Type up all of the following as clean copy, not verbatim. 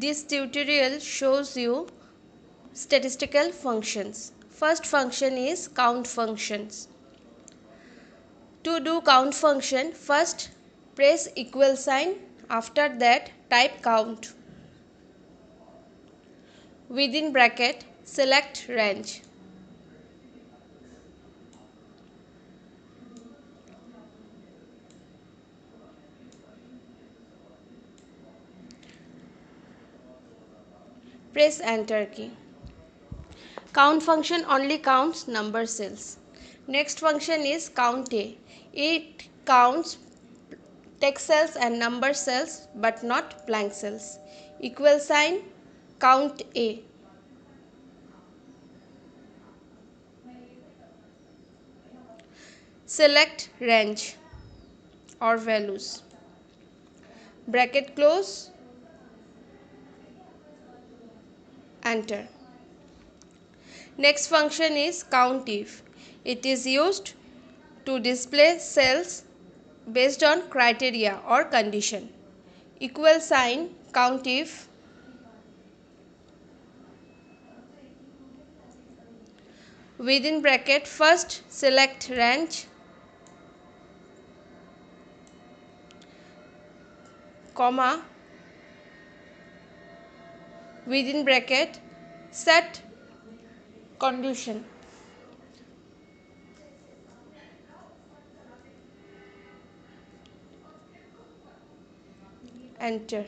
This tutorial shows you statistical functions. First function is count functions. To do count function, first press equal sign. After that, type count. Within bracket, select range. Press enter key. Count function only counts number cells. Next function is count A. It counts text cells and number cells but not blank cells. Equal sign, count A. Select range or values. Bracket close, enter. Next function is count if. It is used to display cells based on criteria or condition. Equal sign, count if. Within bracket, first select range, comma, within bracket, set condition. Enter.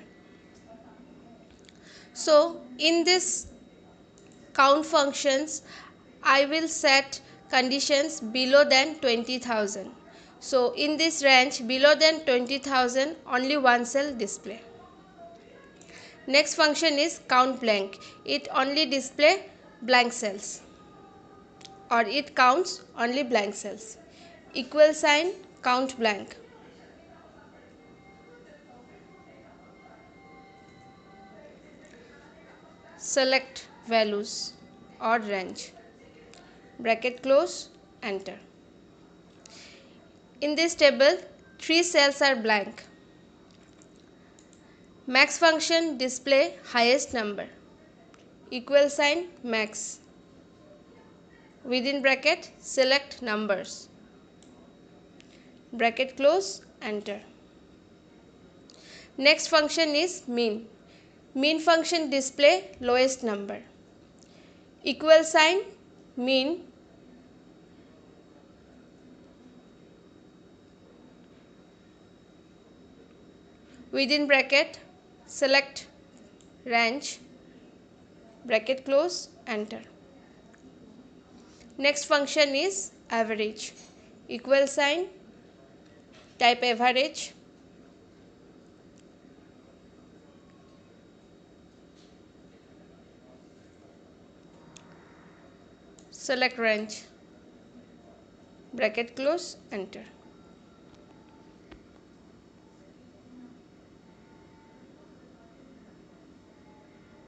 So in this count functions, I will set conditions below than 20,000. So in this range below than 20,000, only one cell display. Next function is count blank. It only display blank cells, or it counts only blank cells. Equal sign, count blank. Select values or range. Bracket close, enter. In this table, 3 cells are blank. Max function display highest number. Equal sign, max. Within bracket, select numbers. Bracket close, enter. Next function is mean. Mean function display lowest number. Equal sign, mean. Within bracket, select range. Bracket close, enter. Next function is average. Equal sign, type average. Select range. Bracket close, enter.